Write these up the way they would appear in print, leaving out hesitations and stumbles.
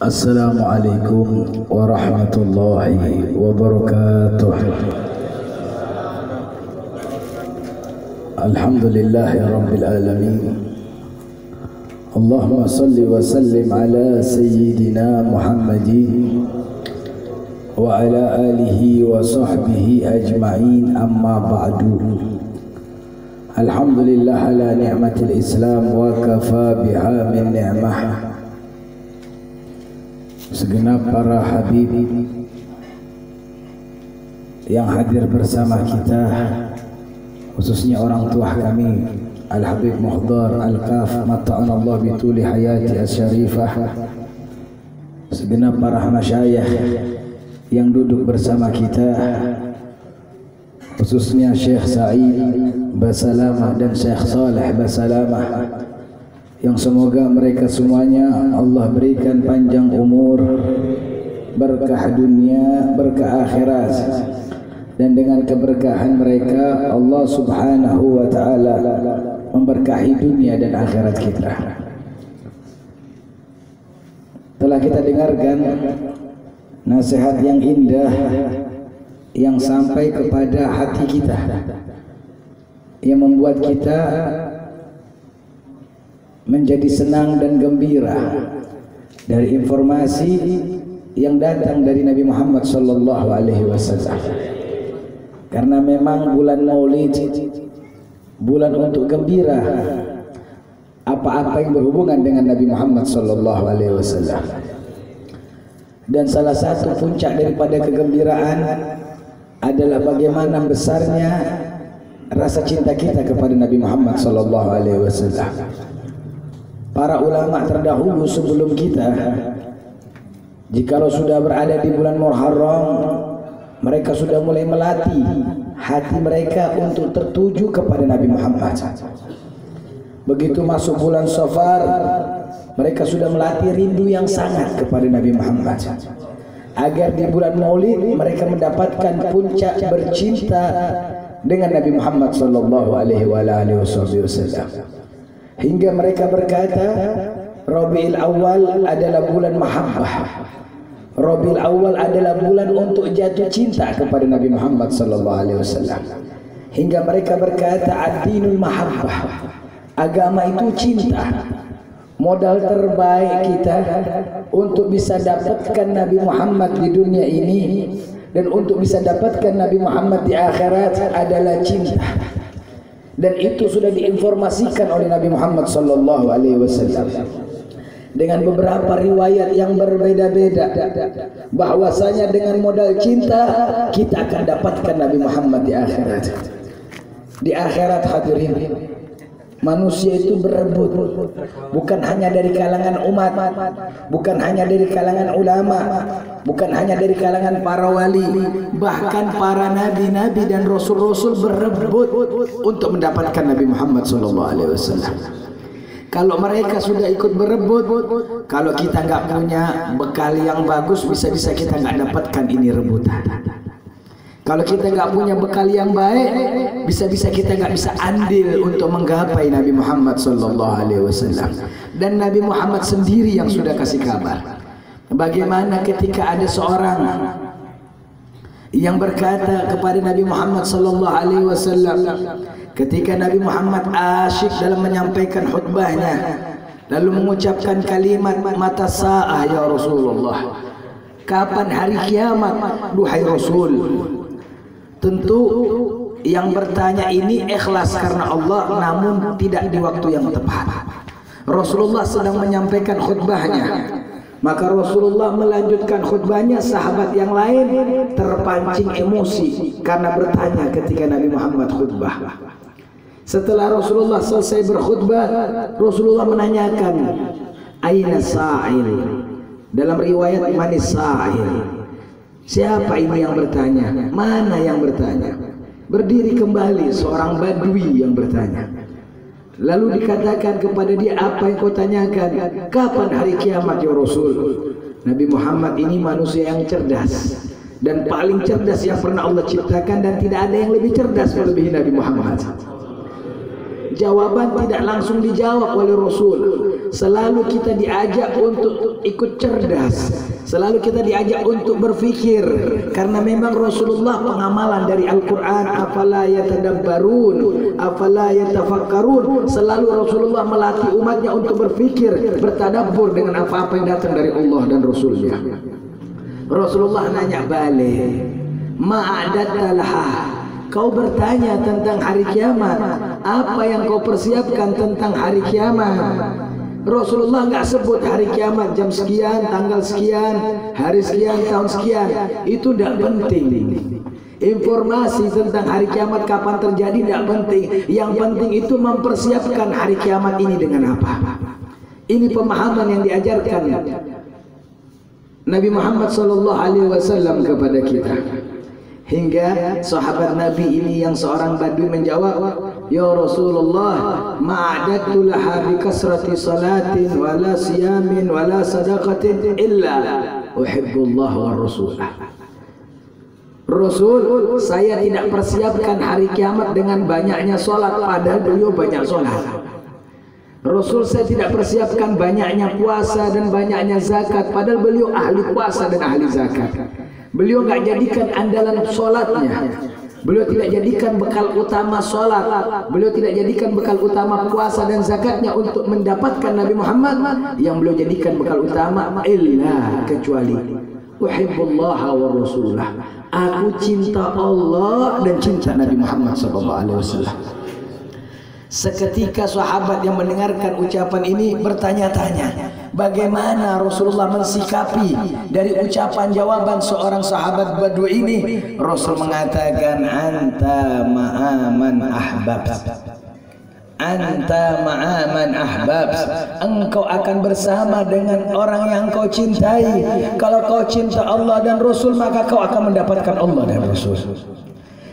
Assalamualaikum warahmatullahi wabarakatuh. Alhamdulillahi rabbil alamin. Allahumma salli wa sallim ala sayyidina Muhammadin wa ala alihi wa sahbihi ajma'in, amma ba'du. Alhamdulillah ala ni'matil Islam wa kafa biha min ni'mah. Segenap para habib yang hadir bersama kita, khususnya orang tua kami Al-Habib Muhdar Al-Qaf mata'anallah bituli hayati as-syarifah, segenap para masyayikh yang duduk bersama kita, khususnya Syekh Sa'id Basalamah dan Syekh Saleh Basalamah, yang semoga mereka semuanya Allah berikan panjang umur, berkah dunia, berkah akhirat, dan dengan keberkahan mereka Allah subhanahu wa ta'ala memberkahi dunia dan akhirat kita. Telah kita dengarkan nasihat yang indah yang sampai kepada hati kita, yang membuat kita menjadi senang dan gembira dari informasi yang datang dari Nabi Muhammad sallallahu alaihi wasallam. Karena memang bulan Maulid bulan untuk gembira apa-apa yang berhubungan dengan Nabi Muhammad sallallahu alaihi wasallam. Dan salah satu puncak daripada kegembiraan adalah bagaimana besarnya rasa cinta kita kepada Nabi Muhammad sallallahu alaihi wasallam. Para ulama terdahulu sebelum kita, jikalau sudah berada di bulan Muharram, mereka sudah mulai melatih hati mereka untuk tertuju kepada Nabi Muhammad. Begitu masuk bulan Safar, mereka sudah melatih rindu yang sangat kepada Nabi Muhammad, agar di bulan Maulid mereka mendapatkan puncak bercinta dengan Nabi Muhammad sallallahu alaihi wasallam. Hingga mereka berkata, Rabiul Awal adalah bulan mahabbah. Rabiul Awal adalah bulan untuk jatuh cinta kepada Nabi Muhammad sallallahu alaihi wasallam. Hingga mereka berkata, ad-dinul mahabbah. Agama itu cinta. Modal terbaik kita untuk bisa dapatkan Nabi Muhammad di dunia ini dan untuk bisa dapatkan Nabi Muhammad di akhirat adalah cinta. Dan itu sudah diinformasikan oleh Nabi Muhammad sallallahu alaihi wasallam dengan beberapa riwayat yang berbeda-beda, bahwasanya dengan modal cinta kita akan dapatkan Nabi Muhammad di akhirat. Di akhirat hadirin, manusia itu berebut, bukan hanya dari kalangan umat, bukan hanya dari kalangan ulama, bukan hanya dari kalangan para wali, bahkan para nabi-nabi dan rasul-rasul berebut untuk mendapatkan Nabi Muhammad SAW. Kalau mereka sudah ikut berebut, kalau kita nggak punya bekal yang bagus, bisa-bisa kita nggak dapatkan ini rebutan. Kalau kita nggak punya bekal yang baik, bisa-bisa kita nggak bisa andil untuk menggapai Nabi Muhammad SAW. Dan Nabi Muhammad sendiri yang sudah kasih kabar. Bagaimana ketika ada seorang yang berkata kepada Nabi Muhammad SAW, ketika Nabi Muhammad asyik dalam menyampaikan khutbahnya, lalu mengucapkan kalimat mata sa'ah ya Rasulullah, kapan hari kiamat duhai Rasul. Tentu yang bertanya ini ikhlas karena Allah, namun tidak di waktu yang tepat. Rasulullah sedang menyampaikan khutbahnya, maka Rasulullah melanjutkan khutbahnya. Sahabat yang lain terpancing emosi karena bertanya ketika Nabi Muhammad khutbah. Setelah Rasulullah selesai berkhutbah, Rasulullah menanyakan, aina sa'il? Dalam riwayat manis sa'il? Siapa ini yang bertanya? Mana yang bertanya? Berdiri kembali seorang badui yang bertanya. Lalu dikatakan kepada dia, apa yang kau tanyakan? Kapan hari kiamat ya Rasul? Nabi Muhammad ini manusia yang cerdas dan paling cerdas yang pernah Allah ciptakan, dan tidak ada yang lebih cerdas melebihi Nabi Muhammad. Jawaban tidak langsung dijawab oleh Rasul, Selalu kita diajak untuk ikut cerdas, selalu kita diajak untuk berfikir, karena memang Rasulullah pengamalan dari Al-Quran, afala yatadabbarun, afala yatafakkarun. Selalu Rasulullah melatih umatnya untuk berfikir, bertadabbur dengan apa-apa yang datang dari Allah dan Rasulnya. Rasulullah nanya balik, ma'adatta laha, kau bertanya tentang hari kiamat, apa yang kau persiapkan tentang hari kiamat? Rasulullah nggak sebut hari kiamat jam sekian, tanggal sekian, hari sekian, tahun sekian. Itu tidak penting. Informasi tentang hari kiamat kapan terjadi tidak penting. Yang penting itu mempersiapkan hari kiamat ini dengan apa. Ini pemahaman yang diajarkan Nabi Muhammad SAW kepada kita. Hingga sahabat Nabi ini yang seorang Badui menjawab, ya Rasulullah, ma'adatu laha bi kasrati salatin wala siyamin wala sadaqatin illa uhibbullah wa rasulah. Rasul, saya tidak persiapkan hari kiamat dengan banyaknya salat, padahal beliau banyak salat. Rasul, saya tidak persiapkan banyaknya puasa dan banyaknya zakat, padahal beliau ahli puasa dan ahli zakat. Beliau nggak jadikan andalan sholatnya, beliau tidak jadikan bekal utama sholat, beliau tidak jadikan bekal utama puasa dan zakatnya untuk mendapatkan Nabi Muhammad. Yang beliau jadikan bekal utama illa kecuali uhibbullaha wa rasulah, aku cinta Allah dan cinta Nabi Muhammad SAW. Seketika sahabat yang mendengarkan ucapan ini bertanya-tanya, bagaimana Rasulullah mensikapi dari ucapan jawaban seorang sahabat Badui ini? Rasul mengatakan, anta ma'aman ahbab, anta ma'aman ahbab, engkau akan bersama dengan orang yang kau cintai. Kalau kau cinta Allah dan Rasul, maka kau akan mendapatkan Allah dan Rasul.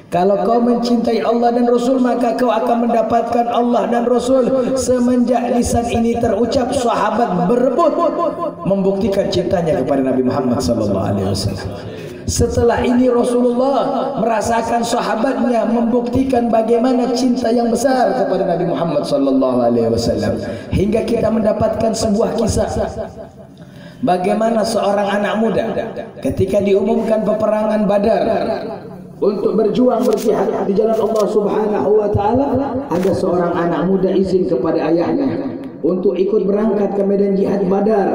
Kalau kau mencintai Allah dan Rasul, maka kau akan mendapatkan Allah dan Rasul. Semenjak lisan ini terucap, sahabat berebut membuktikan cintanya kepada Nabi Muhammad SAW. Setelah ini Rasulullah merasakan sahabatnya membuktikan bagaimana cinta yang besar kepada Nabi Muhammad SAW. Hingga kita mendapatkan sebuah kisah bagaimana seorang anak muda ketika diumumkan peperangan Badar untuk berjuang berjihad di jalan Allah Subhanahu wa taala, ada seorang anak muda izin kepada ayahnya untuk ikut berangkat ke medan jihad Badar.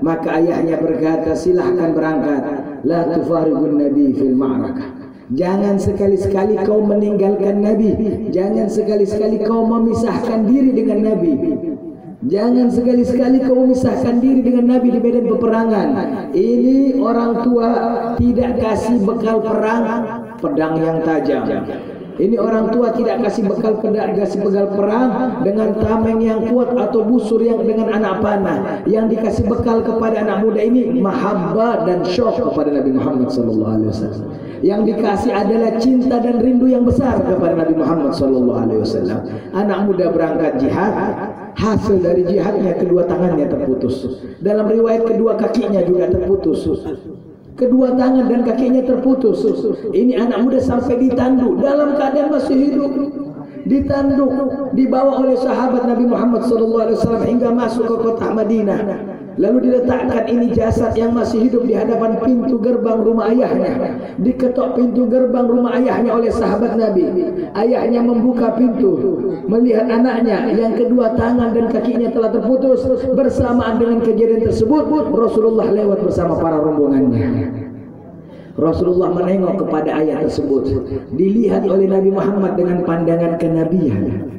Maka ayahnya berkata, silahkan berangkat, la tufarigun nabi fil ma'rakah. Jangan sekali-sekali kau meninggalkan Nabi, jangan sekali-sekali kau memisahkan diri dengan Nabi. Jangan sekali-sekali kau memisahkan diri dengan Nabi di medan peperangan. Ini orang tua tidak kasih bekal perang pedang yang tajam. Ini orang tua tidak kasih bekal perang dengan tameng yang kuat atau busur yang dengan anak panah. Yang dikasih bekal kepada anak muda ini mahabbah dan syok kepada Nabi Muhammad SAW. Yang dikasih adalah cinta dan rindu yang besar kepada Nabi Muhammad SAW. Anak muda berangkat jihad, hasil dari jihadnya kedua tangannya terputus. Dalam riwayat kedua kakinya juga terputus. Kedua tangan dan kakinya terputus. Ini anak muda sampai ditanduk dalam keadaan masih hidup. Ditanduk, dibawa oleh sahabat Nabi Muhammad SAW hingga masuk ke kota Madinah. Lalu diletakkan ini jasad yang masih hidup di hadapan pintu gerbang rumah ayahnya. Diketok pintu gerbang rumah ayahnya oleh sahabat Nabi. Ayahnya membuka pintu, melihat anaknya yang kedua tangan dan kakinya telah terputus. Bersamaan dengan kejadian tersebut, Rasulullah lewat bersama para rombongannya. Rasulullah menengok kepada ayah tersebut. Dilihat oleh Nabi Muhammad dengan pandangan kenabian,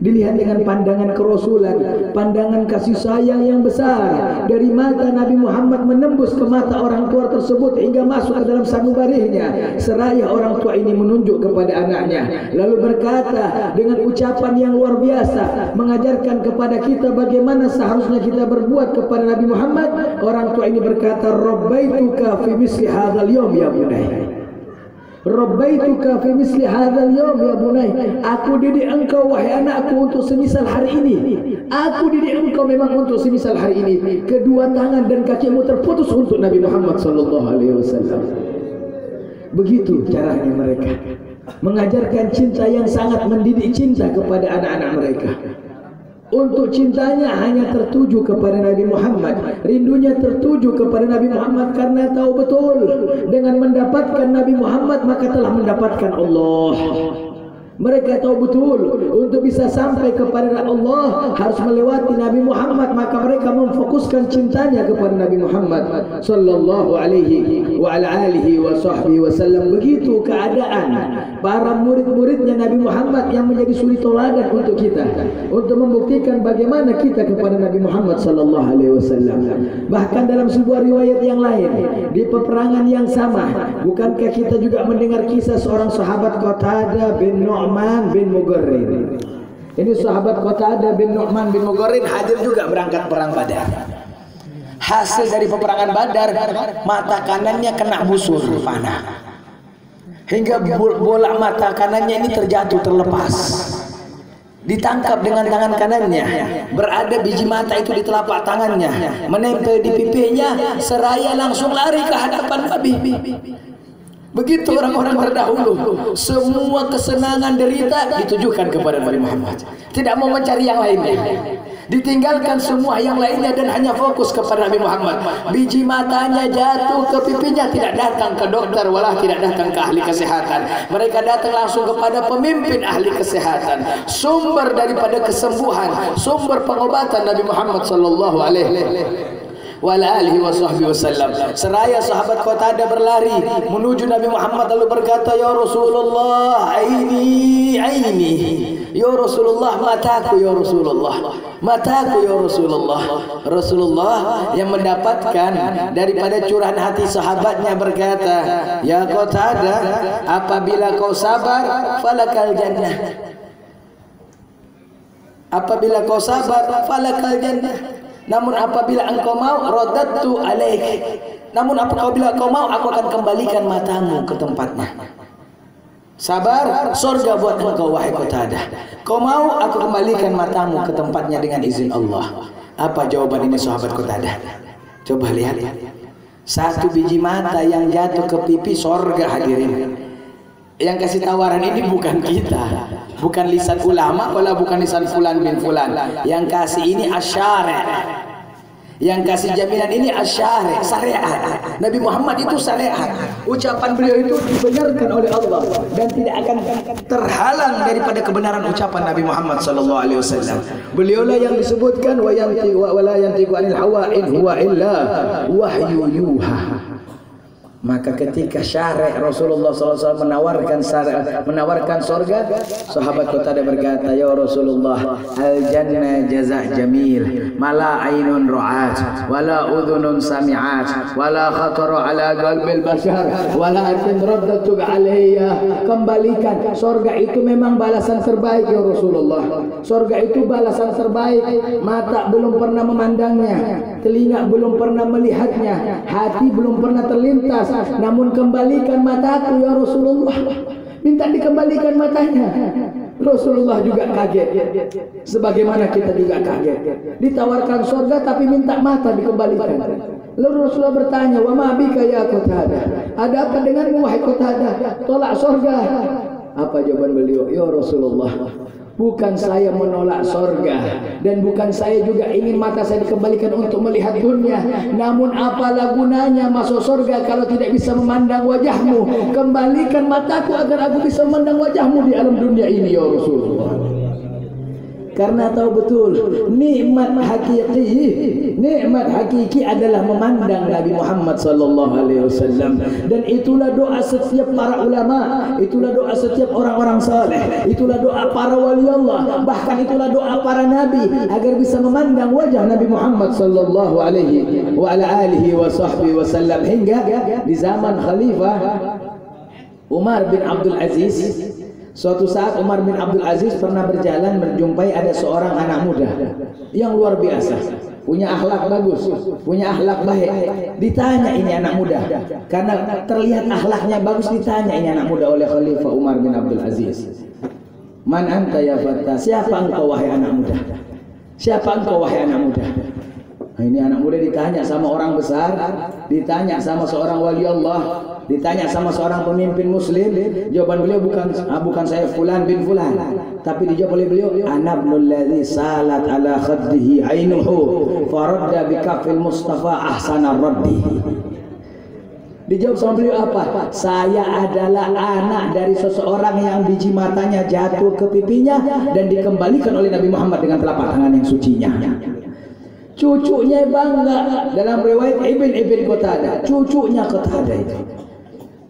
dilihat dengan pandangan kerasulan, pandangan kasih sayang yang besar. Dari mata Nabi Muhammad menembus ke mata orang tua tersebut hingga masuk ke dalam sanubarinya. Seraya orang tua ini menunjuk kepada anaknya, lalu berkata dengan ucapan yang luar biasa, mengajarkan kepada kita bagaimana seharusnya kita berbuat kepada Nabi Muhammad. Orang tua ini berkata, rabbaituka fi misli hadzal yaum ya bunai. Rabbaituka fi misli hadzal yaum ya bunai. Aku didik engkau wahai anakku untuk semisal hari ini. Aku didik engkau memang untuk semisal hari ini. Kedua tangan dan kakimu terputus untuk Nabi Muhammad SAW. Begitu caranya mereka mengajarkan cinta yang sangat mendidik cinta kepada anak-anak mereka. untuk cintanya hanya tertuju kepada Nabi Muhammad, rindunya tertuju kepada Nabi Muhammad karena tahu betul dengan mendapatkan Nabi Muhammad maka telah mendapatkan Allah. Mereka tahu betul untuk bisa sampai kepada Allah harus melewati Nabi Muhammad, maka mereka memfokuskan cintanya kepada Nabi Muhammad sallallahu alaihi wa ala alihi wa sahbihi wasallam. Begitu keadaan para murid-muridnya Nabi Muhammad yang menjadi suri tauladan untuk kita, untuk membuktikan bagaimana kita kepada Nabi Muhammad sallallahu alaihi wasallam. Bahkan dalam sebuah riwayat yang lain di peperangan yang sama, bukankah kita juga mendengar kisah seorang sahabat Qatadah bin Nu'man bin Mugharrin. Ini sahabat Qatadah bin Nu'man bin Mugharrin hadir juga berangkat perang Badar. Hasil dari peperangan Badar, mata kanannya kena busur panah, hingga bola mata kanannya ini terjatuh terlepas. Ditangkap dengan tangan kanannya, berada biji mata itu di telapak tangannya, menempel di pipinya, seraya langsung lari ke hadapan Nabi. Begitu orang-orang terdahulu, semua kesenangan derita ditujukan kepada Nabi Muhammad, tidak mau mencari yang lainnya, ditinggalkan semua yang lainnya dan hanya fokus kepada Nabi Muhammad. Biji matanya jatuh ke pipinya, tidak datang ke dokter, walah tidak datang ke ahli kesehatan. Mereka datang langsung kepada pemimpin ahli kesehatan, sumber daripada kesembuhan, sumber pengobatan Nabi Muhammad sallallahu alaihi wa alihi wasallam. Seraya sahabat Qatadah berlari menuju Nabi Muhammad lalu berkata, ya Rasulullah, aini ya Rasulullah, mataku ya Rasulullah, mataku ya Rasulullah. Rasulullah yang mendapatkan daripada curahan hati sahabatnya berkata, ya Qatadah, apabila kau sabar falakal jannah, apabila kau sabar falakal jannah. Namun apabila engkau mau, radadtu alaik, namun apabila kau mau, aku akan kembalikan matamu ke tempatnya. Sabar, surga buat engkau wahai Qatadah. Kau mau, aku kembalikan matamu ke tempatnya dengan izin Allah. Apa jawaban ini sahabat Qatadah? Coba lihat. Satu biji mata yang jatuh ke pipi, surga hadirin. Yang kasih tawaran ini bukan kita, bukan lisan ulama, wala bukan lisan fulan bin fulan. Yang kasih ini asyari', yang kasih jaminan ini asyari', syariat. Nabi Muhammad itu syariat. Ucapan beliau itu dibenarkan oleh Allah dan tidak akan terhalang daripada kebenaran ucapan Nabi Muhammad sallallahu alaihi wasallam. Beliaulah yang disebutkan wa la yantiqu anil hawa in huwa illa wahyu yuha. Maka ketika syarih Rasulullah SAW menawarkan surga, sahabat Qatadah berkata, ya Rasulullah, al jannah jaza' jamil, mala ainun ra'at, wala udhunun sami'at, wala khatara ala qalbil bashar, walakin raddatu alayya. Kembalikan, surga itu memang balasan terbaik ya Rasulullah. Surga itu balasan terbaik. Mata belum pernah memandangnya, telinga belum pernah melihatnya, hati belum pernah terlintas. Namun kembalikan mataku ya Rasulullah. Minta dikembalikan matanya. Rasulullah juga kaget, sebagaimana kita juga kaget. Ditawarkan surga tapi minta mata dikembalikan. Lalu Rasulullah bertanya, wa ma bika ya Qatadah, ada apa denganmu wahai Qatadah, tolak surga? Apa jawaban beliau? Ya Rasulullah, bukan saya menolak surga dan bukan saya juga ingin mata saya dikembalikan untuk melihat dunia. Namun apalah gunanya masuk surga kalau tidak bisa memandang wajahmu? Kembalikan mataku agar aku bisa memandang wajahmu di alam dunia ini ya Rasulullah. Karena tahu betul nikmat hakiki adalah memandang Nabi Muhammad sallallahu alaihi wasallam. Dan itulah doa setiap para ulama, itulah doa setiap orang-orang saleh, itulah doa para wali Allah, bahkan itulah doa para nabi agar bisa memandang wajah Nabi Muhammad sallallahu alaihi wa ala alihi wa sahbihi wasallam. Hingga di zaman Khalifah Umar bin Abdul Aziz, suatu saat Umar bin Abdul Aziz pernah berjalan menjumpai ada seorang anak muda yang luar biasa, punya akhlak bagus, punya akhlak baik. Ditanya ini anak muda, karena terlihat akhlaknya bagus, ditanya ini anak muda oleh Khalifah Umar bin Abdul Aziz, man anta ya fata, siapa engkau wahai anak muda? Siapa engkau wahai anak muda? Nah, ini anak muda ditanya sama orang besar, ditanya sama seorang wali Allah, ditanya sama seorang pemimpin muslim, jawaban beliau bukan saya fulan bin fulan, tapi dijawab oleh beliau, ana ibnul ladzi salat ala khaddihi ainuhu faradda bi kaffil mustafa ahsana raddi. Dijawab sama beliau apa? Saya adalah anak dari seseorang yang biji matanya jatuh ke pipinya dan dikembalikan oleh Nabi Muhammad dengan telapak tangan yang sucinya. Cucunya bangga, dalam riwayat Ibn Qatadah, cucunya Qatadah itu.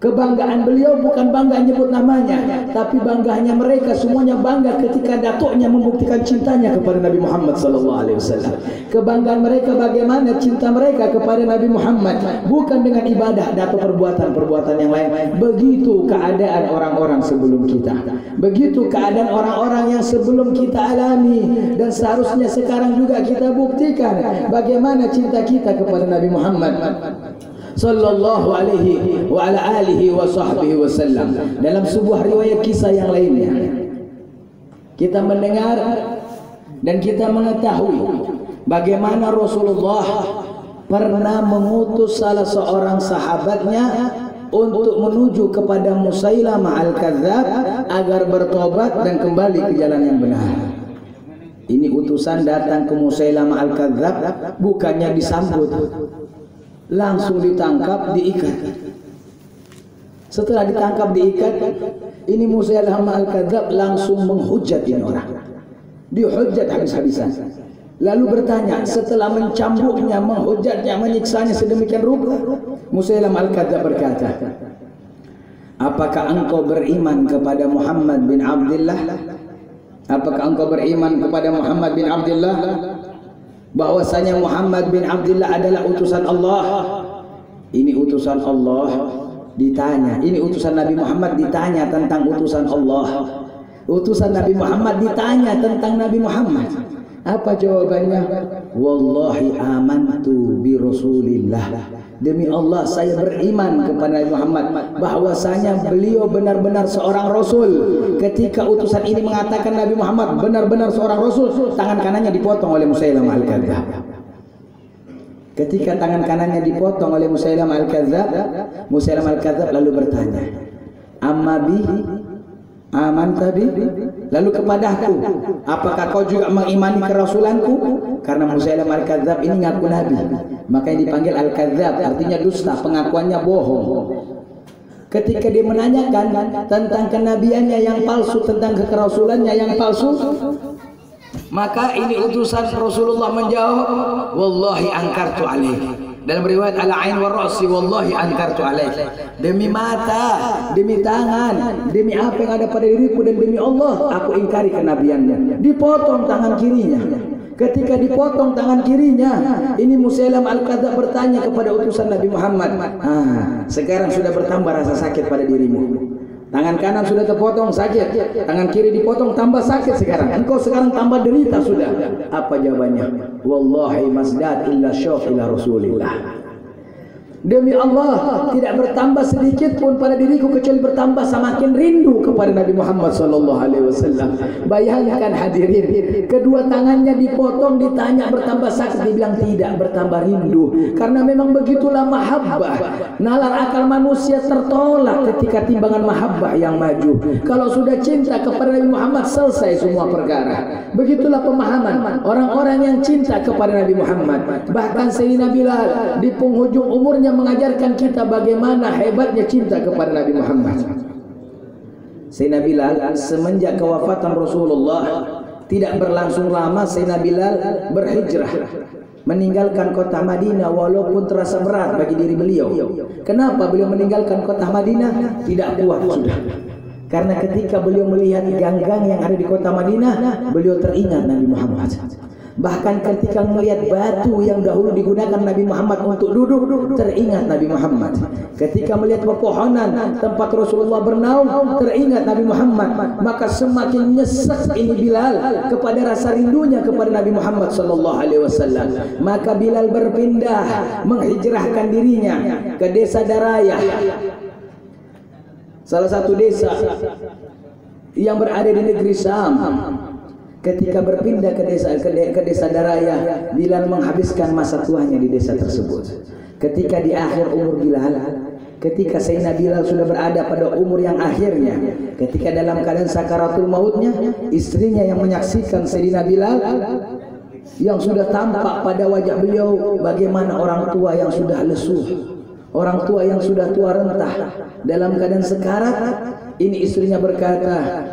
Kebanggaan beliau bukan bangga nyebut namanya, tapi bangganya mereka semuanya bangga ketika datuknya membuktikan cintanya kepada Nabi Muhammad SAW. Kebanggaan mereka bagaimana cinta mereka kepada Nabi Muhammad, bukan dengan ibadah atau perbuatan-perbuatan yang lain. Begitu keadaan orang-orang sebelum kita, begitu keadaan orang-orang yang sebelum kita alami, dan seharusnya sekarang juga kita buktikan bagaimana cinta kita kepada Nabi Muhammad sallallahu alaihi wa ala alihi wa sahbihi wasallam. Dalam sebuah riwayat kisah yang lainnya, kita mendengar dan kita mengetahui bagaimana Rasulullah pernah mengutus salah seorang sahabatnya untuk menuju kepada Musailamah al-Kadzdzab agar bertobat dan kembali ke jalan yang benar. Ini utusan datang ke Musailamah al-Kadzdzab, bukannya disambut, langsung ditangkap, diikat. Setelah ditangkap, diikat, ini Musailamah al-Kadzdzab langsung menghujat ini orang. Dihujat habis-habisan. Lalu bertanya, setelah mencambuknya, menghujatnya, menyiksanya sedemikian rupa, Musailamah al-Kadzdzab berkata, apakah engkau beriman kepada Muhammad bin Abdullah? Apakah engkau beriman kepada Muhammad bin Abdullah? Bahwasanya Muhammad bin Abdullah adalah utusan Allah. Ini utusan Allah ditanya, ini utusan Nabi Muhammad ditanya tentang utusan Allah. Utusan Nabi Muhammad ditanya tentang Nabi Muhammad. Apa jawabannya? Wallahi amantu bi Rasulillah. Demi Allah saya beriman kepada Nabi Muhammad, bahwasanya beliau benar-benar seorang rasul. Ketika utusan ini mengatakan Nabi Muhammad benar-benar seorang rasul, tangan kanannya dipotong oleh Musailamah al-Kadzdzab. Ketika tangan kanannya dipotong oleh Musailamah al-Kadzdzab, Musailamah al-Kadzdzab lalu bertanya, amma bihi aman tadi, lalu kepadaku, apakah kau juga mengimani kerasulanku? Karena Musailamah al-Kadzdzab ini ngaku nabi, makanya dipanggil al-Kadzdzab, artinya dusta, pengakuannya bohong. Ketika dia menanyakan tentang kenabiannya yang palsu, tentang kerasulannya yang palsu, maka ini utusan Rasulullah menjawab, wallahi ankartu alaihi. Dalam riwayat al-ain wa ra'si, wallahi ankartu alaih. Demi mata, demi tangan, demi apa yang ada pada diriku dan demi Allah, aku ingkari kenabiannya. Dipotong tangan kirinya. Ketika dipotong tangan kirinya, ini Musailamah al-Kadzdzab bertanya kepada utusan Nabi Muhammad, sekarang sudah bertambah rasa sakit pada dirimu. Tangan kanan sudah terpotong, sakit. Tangan kiri dipotong, tambah sakit sekarang. Engkau sekarang tambah derita sudah. Apa jawabannya? Wallahi masdad illa syauq ila Rasulillah. Demi Allah, tidak bertambah sedikit pun pada diriku kecuali bertambah semakin rindu kepada Nabi Muhammad SAW. Bayangkan hadirin, kedua tangannya dipotong, ditanya bertambah sakit, dibilang tidak, bertambah rindu. Karena memang begitulah mahabbah. Nalar akal manusia tertolak ketika timbangan mahabbah yang maju. Kalau sudah cinta kepada Nabi Muhammad, selesai semua perkara. Begitulah pemahaman orang-orang yang cinta kepada Nabi Muhammad. Bahkan Sayyidina Bilal di penghujung umurnya mengajarkan kita bagaimana hebatnya cinta kepada Nabi Muhammad. Sayyidina Bilal semenjak kewafatan Rasulullah tidak berlangsung lama, Sayyidina Bilal berhijrah meninggalkan kota Madinah walaupun terasa berat bagi diri beliau. Kenapa beliau meninggalkan kota Madinah? Tidak kuat sudah. Karena ketika beliau melihat gang-gang yang ada di kota Madinah, beliau teringat Nabi Muhammad. Bahkan ketika melihat batu yang dahulu digunakan Nabi Muhammad untuk duduk, teringat Nabi Muhammad. Ketika melihat pepohonan tempat Rasulullah bernaung, teringat Nabi Muhammad. Maka semakin nyesek ini Bilal kepada rasa rindunya kepada Nabi Muhammad SAW. Maka Bilal berpindah, menghijrahkan dirinya ke desa Darayah, salah satu desa yang berada di negeri Syam. Ketika berpindah ke desa Daraya, Bilal menghabiskan masa tuanya di desa tersebut. Ketika di akhir umur Bilal, ketika Sayyidina Bilal sudah berada pada umur yang akhirnya, ketika dalam keadaan sakaratul mautnya, istrinya yang menyaksikan Sayyidina Bilal yang sudah tampak pada wajah beliau bagaimana orang tua yang sudah lesu, orang tua yang sudah tua rentah dalam keadaan sekarat. Ini istrinya berkata,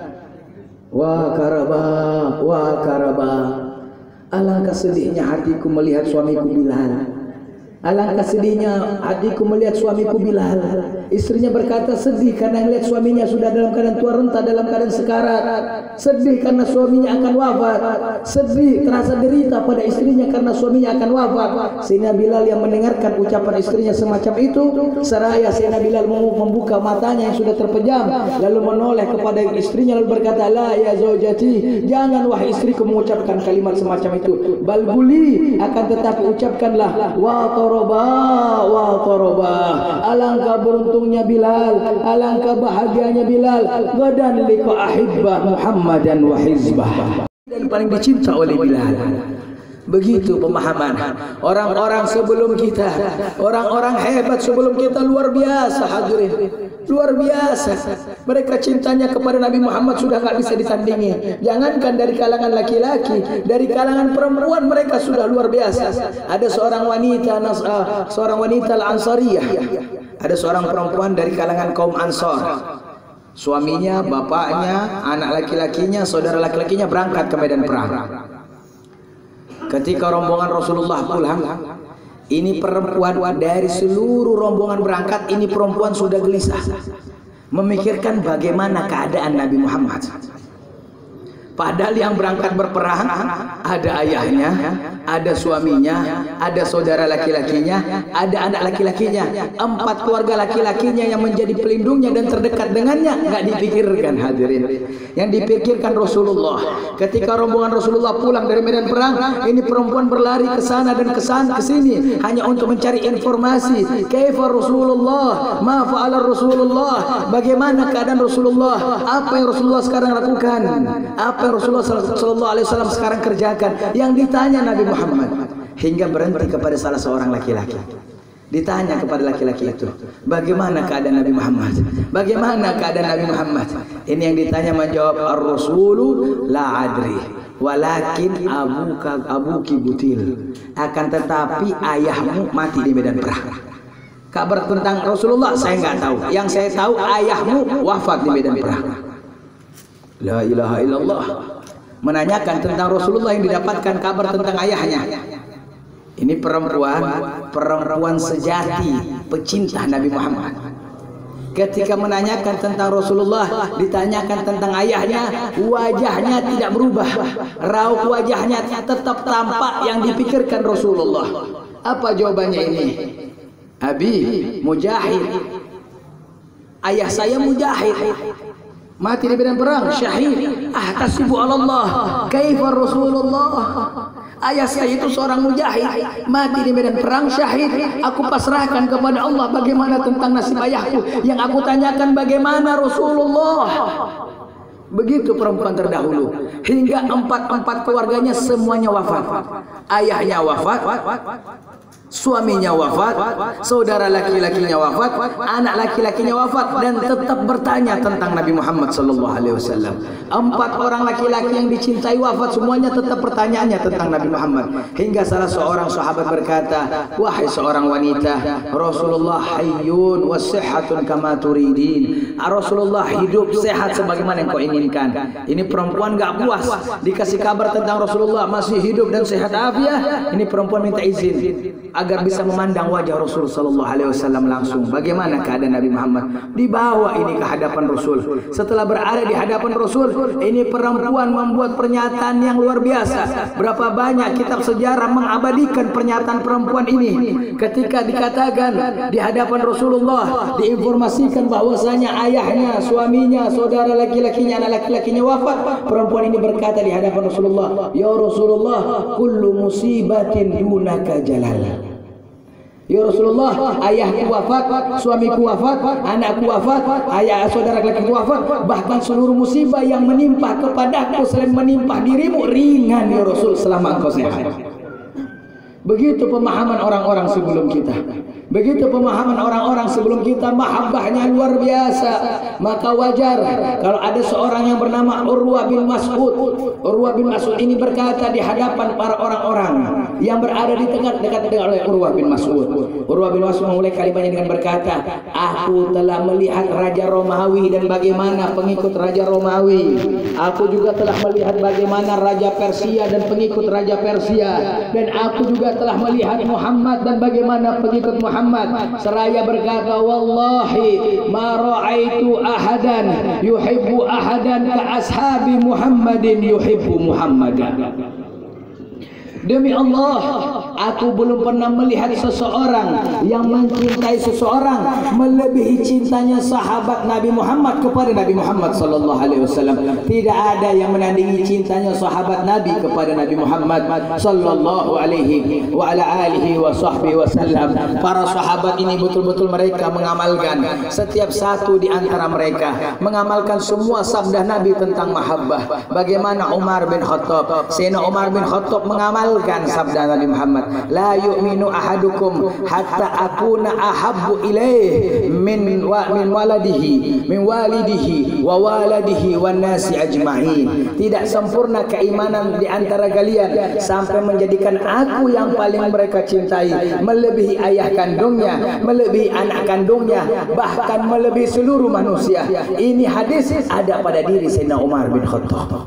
"Wah Karaba, alangkah sedihnya hatiku melihat suamiku Bilal. Alangkah sedihnya hatiku melihat suamiku Bilal." Istrinya berkata sedih karena melihat suaminya sudah dalam keadaan tua renta, dalam keadaan sekarat. Sedih karena suaminya akan wafat. Sedih, terasa derita pada istrinya karena suaminya akan wafat. Sayyidina Bilal yang mendengarkan ucapan istrinya semacam itu, seraya Sayyidina Bilal membuka matanya yang sudah terpejam, lalu menoleh kepada istrinya lalu berkata, "La ya zaujati, jangan wahai istriku mengucapkan kalimat semacam itu. Bal buli, akan tetapi ucapkanlah wa toroba. Alangkah beruntungnya Bilal, alangkah bahagianya Bilal. Gadan liqa ahibbah Muhammadan wa hizbah." Dan paling dicinta oleh Bilal. Begitu pemahaman orang-orang sebelum kita, orang-orang hebat sebelum kita, luar biasa hadirin, luar biasa. Mereka cintanya kepada Nabi Muhammad sudah gak bisa ditandingi. Jangankan dari kalangan laki-laki, dari kalangan perempuan mereka sudah luar biasa. Ada seorang wanita Al-Ansariyah, ada seorang perempuan dari kalangan kaum Ansar. Suaminya, bapaknya, anak laki-lakinya, saudara laki-lakinya berangkat ke medan perang. Ketika rombongan Rasulullah pulang, ini perempuan dari seluruh rombongan berangkat, ini perempuan sudah gelisah, memikirkan bagaimana keadaan Nabi Muhammad. Padahal yang berangkat berperang ada ayahnya, ada suaminya, ada saudara laki-lakinya, ada anak laki-lakinya, 4 keluarga laki-lakinya yang menjadi pelindungnya dan terdekat dengannya. Nggak dipikirkan hadirin. Yang dipikirkan Rasulullah. Ketika rombongan Rasulullah pulang dari medan perang, ini perempuan berlari ke sana dan ke sini hanya untuk mencari informasi. Kaifa Rasulullah, ma fa'ala Rasulullah, bagaimana keadaan Rasulullah, apa yang Rasulullah sekarang lakukan, apa yang Rasulullah SAW sekarang kerjakan. Yang ditanya Nabi Muhammad, hingga berhenti kepada salah seorang laki-laki. Ditanya kepada laki-laki itu, bagaimana keadaan Nabi Muhammad, bagaimana keadaan Nabi Muhammad. Ini yang ditanya menjawab, ar-rasulu la adri walakin abuki butil, akan tetapi ayahmu mati di medan perang. Kabar tentang Rasulullah saya nggak tahu, yang saya tahu ayahmu wafat di medan perang. La ilaha illallah. Menanyakan tentang Rasulullah yang didapatkan kabar tentang ayahnya. Ini perempuan sejati, pecinta Nabi Muhammad. Ketika menanyakan tentang Rasulullah, ditanyakan tentang ayahnya, wajahnya tidak berubah, raut wajahnya tetap tampak yang dipikirkan Rasulullah. Apa jawabannya ini? Abi Mujahid, ayah saya Mujahid, mati di medan perang, syahid. Ahtasibu Allah, kaifa Rasulullah. Ayah saya itu seorang mujahid, mati di medan perang, syahid. Aku pasrahkan kepada Allah bagaimana tentang nasib ayahku. Yang aku tanyakan bagaimana Rasulullah. Begitu perempuan terdahulu. Hingga empat keluarganya semuanya wafat. Ayahnya wafat, suaminya wafat, saudara laki-lakinya wafat, anak laki-lakinya wafat, dan tetap bertanya tentang Nabi Muhammad SAW. 4 orang laki-laki yang dicintai wafat, semuanya tetap pertanyaannya tentang Nabi Muhammad. Hingga salah seorang sahabat berkata, wahai seorang wanita, Rasulullah hayyun wa sihhatun kama turidin. Rasulullah hidup sehat sebagaimana yang kau inginkan. Ini perempuan gak puas dikasih kabar tentang Rasulullah masih hidup dan sehat afiat. Ini perempuan minta izin agar bisa memandang wajah Rasul sallallahu alaihi wasallam langsung. Bagaimana keadaan Nabi Muhammad? Dibawa ini ke hadapan Rasul. Setelah berada di hadapan Rasul, ini perempuan membuat pernyataan yang luar biasa. Berapa banyak kitab sejarah mengabadikan pernyataan perempuan ini. Ketika dikatakan di hadapan Rasulullah, diinformasikan bahwasanya ayahnya, suaminya, saudara laki-lakinya, anak laki-lakinya wafat, perempuan ini berkata di hadapan Rasulullah, ya Rasulullah, kullu musibatin dunaka jalala. Ya Rasulullah, ayahku wafat, suamiku wafat, anakku wafat, ayah saudara laki-laki wafat, bahkan seluruh musibah yang menimpa kepadaku selain menimpa dirimu ringan ya Rasul selama engkau sehat. Begitu pemahaman orang-orang sebelum kita. Begitu pemahaman orang-orang sebelum kita, mahabbahnya luar biasa. Maka wajar kalau ada seorang yang bernama Urwah bin Mas'ud. Urwah bin Mas'ud ini berkata di hadapan para orang-orang yang berada di dekat oleh Urwah bin Mas'ud. Urwah bin Mas'ud memulai kalimatnya dengan berkata, aku telah melihat Raja Romawi dan bagaimana pengikut Raja Romawi. Aku juga telah melihat bagaimana Raja Persia dan pengikut Raja Persia. Dan aku juga telah melihat Muhammad dan bagaimana pengikut Muhammad. Seraya berkata, wallahi ma ra'aitu ahadan yuhibbu ahadan ka ashabi Muhammadin yuhibbu Muhammadan. Demi Allah, aku belum pernah melihat seseorang yang mencintai seseorang melebihi cintanya sahabat Nabi Muhammad kepada Nabi Muhammad sallallahu alaihi wasallam. Tidak ada yang menandingi cintanya sahabat Nabi kepada Nabi Muhammad sallallahu alaihi wa ala alihi wa sahbihi wasallam. Para sahabat ini betul-betul mereka mengamalkan, setiap satu di antara mereka mengamalkan semua sabda Nabi tentang mahabbah. Bagaimana Umar bin Khattab, Sayyidina Umar bin Khattab mengamalkan sabda Nabi Muhammad, la yu'minu ahadukum hatta akuna ahabbu ilaih min waladihi wa waladihi wan nasi ajma'in. Tidak sempurna keimanan di antara kalian sampai menjadikan aku yang paling mereka cintai melebihi ayah kandungnya, melebihi anak kandungnya, bahkan melebihi seluruh manusia. Ini hadis ada pada diri Sayyidina Umar bin Khattab.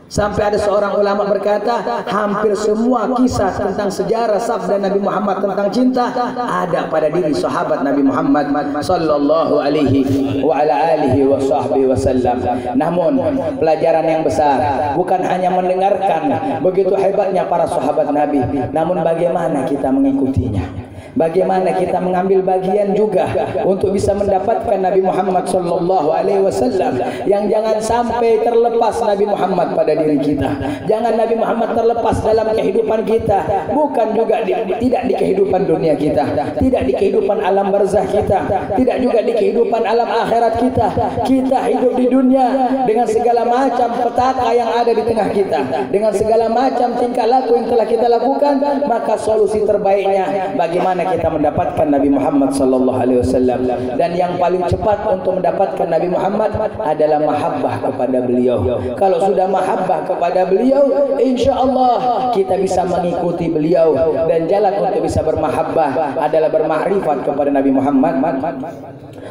Sampai ada seorang ulama berkata, hampir semua kisah tentang sejarah sabda Nabi Muhammad tentang cinta ada pada diri sahabat Nabi Muhammad sallallahu alaihi wa ala alihi wa sahbihi wasallam. Namun pelajaran yang besar bukan hanya mendengarkan begitu hebatnya para sahabat Nabi, namun bagaimana kita mengikutinya. Bagaimana kita mengambil bagian juga untuk bisa mendapatkan Nabi Muhammad sallallahu alaihi wasallam, yang jangan sampai terlepas Nabi Muhammad pada diri kita. Jangan Nabi Muhammad terlepas dalam kehidupan kita, bukan juga tidak di kehidupan dunia kita, tidak di kehidupan alam barzah kita, tidak juga di kehidupan alam akhirat kita. Kita hidup di dunia dengan segala macam petaka yang ada di tengah kita, dengan segala macam tingkah laku yang telah kita lakukan, maka solusi terbaiknya bagaimana kita mendapatkan Nabi Muhammad sallallahu alaihi wasallam. Dan yang paling cepat untuk mendapatkan Nabi Muhammad adalah mahabbah kepada beliau. Kalau sudah mahabbah kepada beliau, insyaallah kita bisa mengikuti beliau, dan jalan untuk bisa bermahabbah adalah bermakrifat kepada Nabi Muhammad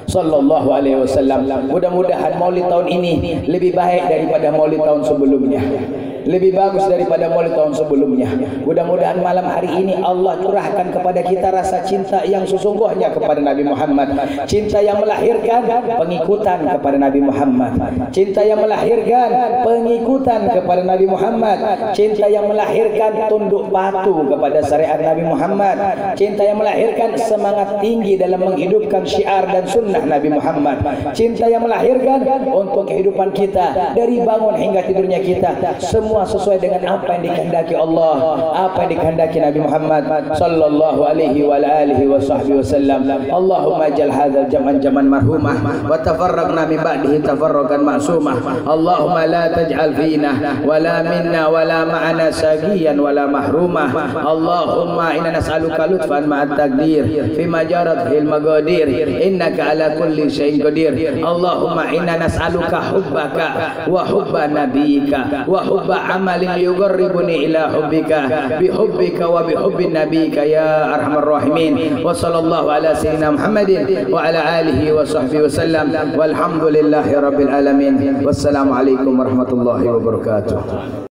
sallallahu alaihi wasallam. Mudah-mudahan Maulid tahun ini lebih baik daripada Maulid tahun sebelumnya, lebih bagus daripada Maulid tahun sebelumnya. Mudah-mudahan malam hari ini Allah curahkan kepada kita rasa cinta yang sesungguhnya kepada Nabi Muhammad, cinta yang melahirkan pengikutan kepada Nabi Muhammad, cinta yang melahirkan pengikutan kepada Nabi Muhammad, cinta yang melahirkan tunduk patuh kepada syariat Nabi Muhammad, cinta yang melahirkan semangat tinggi dalam menghidupkan syiar dan sunnah Nabi Muhammad, cinta yang melahirkan untuk kehidupan kita dari bangun hingga tidurnya kita semua sesuai dengan apa yang dikehendaki Allah, apa yang dikehendaki Nabi Muhammad sallallahu alaihi wa alihi wa sahbihi wasallam. Allahumma jal hadzal jam'an jam'an marhumah wa tafarraqna min ba'dihi tafarraqan ma'sumah. Allahumma la taj'al fina wa la minna wa la ma'ana sagiyan wa la mahrumah. Allahumma inna nas'aluka lutfan ma'at taqdir fi ma jarat fil maqadir innaka ala kulli syai'in qadir. Allahumma inna nas'aluka hubbaka wa hubba nabiyyika wa hubba amalin yuqarribuni ila hubbika bihubbika wa bihubbi nabiyyika ya arhamar rahimin. Wa sallallahu ala sayyidina Muhammadin wa ala alihi wa sahbihi wasallam walhamdulillahi rabbil alamin. Wassalamu alaikum warahmatullahi wabarakatuh.